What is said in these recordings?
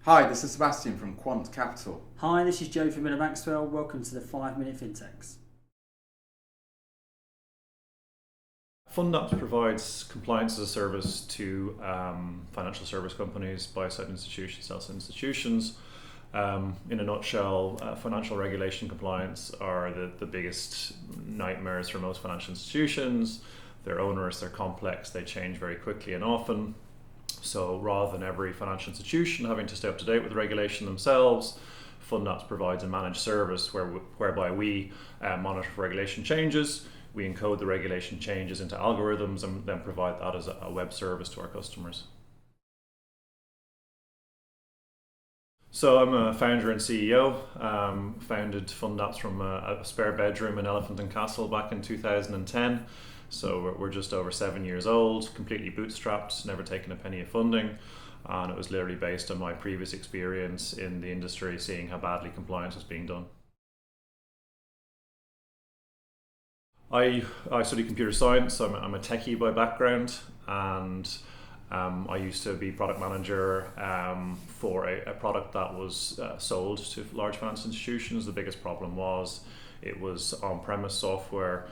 Hi, this is Sebastian from Quant Capital. Hi, this is Joe from Maxwell. Welcome to the 5-Minute FinTechs. FundApps provides compliance as a service to financial service companies, buy-side institutions, sell-side institutions. In a nutshell, financial regulation compliance are the biggest nightmares for most financial institutions. They're onerous, they're complex, they change very quickly and often. So rather than every financial institution having to stay up to date with the regulation themselves, FundApps provides a managed service whereby we monitor for regulation changes. We encode the regulation changes into algorithms and then provide that as a web service to our customers. So I'm a founder and CEO, founded FundApps from a spare bedroom in Elephant and Castle back in 2010. So we're just over 7 years old, completely bootstrapped, never taken a penny of funding. And it was literally based on my previous experience in the industry, seeing how badly compliance was being done. I study computer science. I'm a techie by background, and I used to be product manager for a product that was sold to large financial institutions. The biggest problem was it was on-premise software.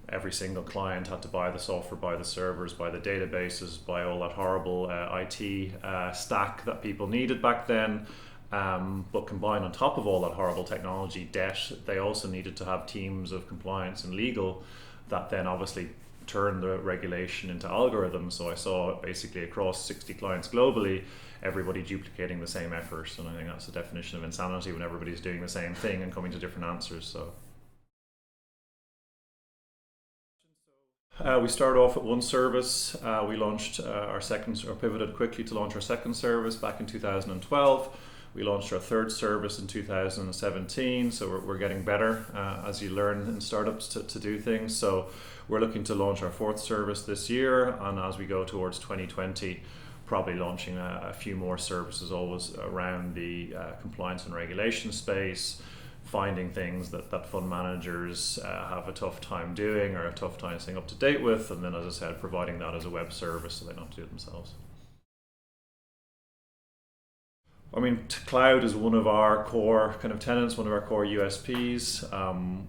Every single client had to buy the software, buy the servers, buy the databases, buy all that horrible IT stack that people needed back then. But combined on top of all that horrible technology debt, they also needed to have teams of compliance and legal that then obviously turned the regulation into algorithms. So I saw basically across 60 clients globally, everybody duplicating the same effort. And I think that's the definition of insanity, when everybody's doing the same thing and coming to different answers. So we started off at one service. We launched our second, or pivoted quickly to launch our second service back in 2012. We launched our third service in 2017, so we're getting better as you learn in startups to do things. So we're looking to launch our fourth service this year, and as we go towards 2020, probably launching a few more services, always around the compliance and regulation space, finding things that fund managers have a tough time doing or a tough time staying up to date with, and then, as I said, providing that as a web service so they don't have to do it themselves. I mean, cloud is one of our core kind of tenets, one of our core USPs.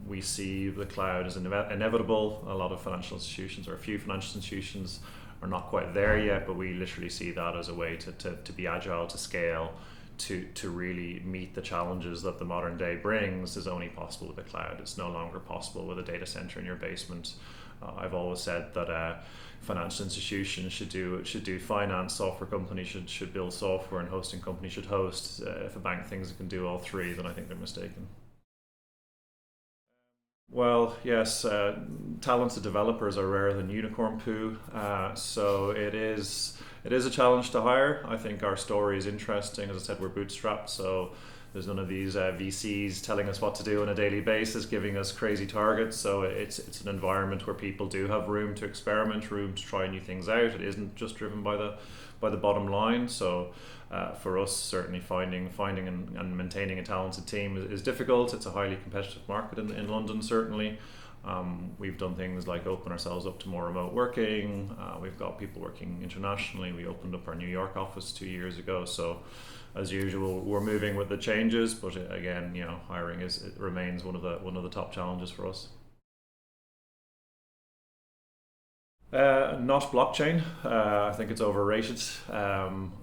We see the cloud as inevitable. A lot of financial institutions, or a few financial institutions, are not quite there yet, but we literally see that as a way to be agile, to scale, to really meet the challenges that the modern day brings is only possible with the cloud. It's no longer possible with a data center in your basement. I've always said that financial institutions should do finance, software companies should build software, and hosting companies should host. If a bank thinks it can do all three, then I think they're mistaken. Well, yes, talented developers are rarer than unicorn poo. So it is a challenge to hire. I think our story is interesting. As I said, we're bootstrapped, so there's none of these VCs telling us what to do on a daily basis, giving us crazy targets. So it's an environment where people do have room to experiment, room to try new things out. It isn't just driven by the bottom line. So for us, certainly finding and maintaining a talented team is difficult. It's a highly competitive market in London, certainly. We've done things like open ourselves up to more remote working. We've got people working internationally. We opened up our New York office 2 years ago. So as usual, we're moving with the changes, but again, hiring remains one of the top challenges for us. Not blockchain. I think it's overrated.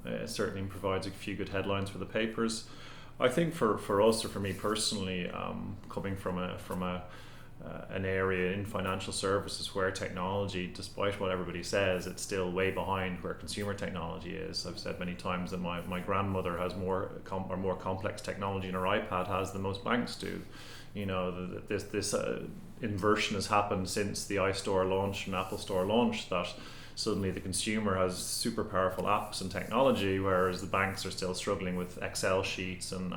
It certainly provides a few good headlines for the papers. I think for us, or for me personally, coming from an area in financial services where technology, despite what everybody says, it's still way behind where consumer technology is. I've said many times that my grandmother has more complex technology in her iPad has than most banks do. This inversion has happened since the iStore launched and Apple Store launched, that suddenly the consumer has super powerful apps and technology, whereas the banks are still struggling with Excel sheets and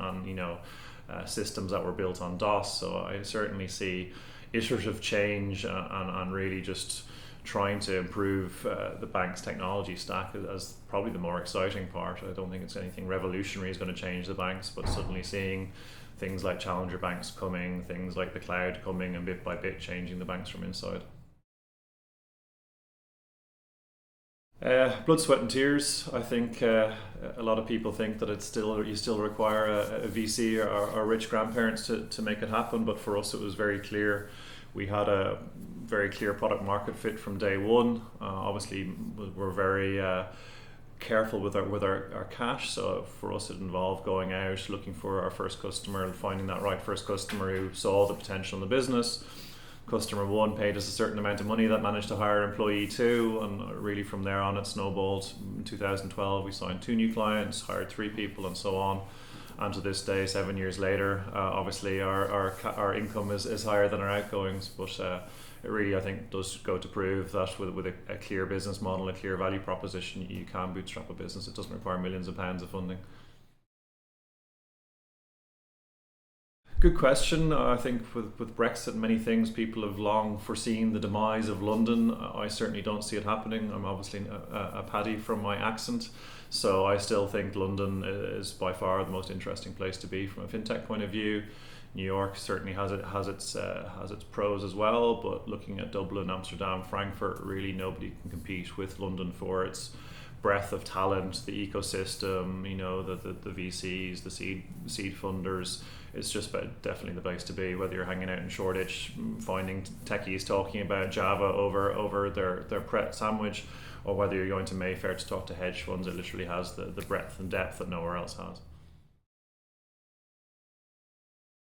systems that were built on DOS. So I certainly see iterative change and really just trying to improve the bank's technology stack as probably the more exciting part. I don't think it's anything revolutionary is going to change the banks, but suddenly seeing things like challenger banks coming, things like the cloud coming, and bit by bit changing the banks from inside. Blood, sweat and tears. I think a lot of people think that you still require a VC or rich grandparents to make it happen, but for us it was very clear. We had a very clear product market fit from day one. Obviously we're very careful with our cash, so for us it involved going out, looking for our first customer and finding that right first customer who saw the potential in the business. Customer one paid us a certain amount of money, that managed to hire employee two, and really from there on it snowballed. In 2012 we signed 2 new clients, hired 3 people and so on, and to this day, 7 years later, obviously our income is higher than our outgoings, but it really, I think, does go to prove that with a clear business model, a clear value proposition, you can bootstrap a business. It doesn't require millions of pounds of funding. Good question. I think with Brexit and many things, people have long foreseen the demise of London. I certainly don't see it happening. I'm obviously a Paddy from my accent, so I still think London is by far the most interesting place to be from a fintech point of view. New York certainly has its pros as well, but looking at Dublin, Amsterdam, Frankfurt, really nobody can compete with London for its breadth of talent, the ecosystem, the VCs, the seed funders. It's just definitely the place to be, whether you're hanging out in Shoreditch, finding techies talking about Java over their Pret sandwich, or whether you're going to Mayfair to talk to hedge funds. It literally has the breadth and depth that nowhere else has.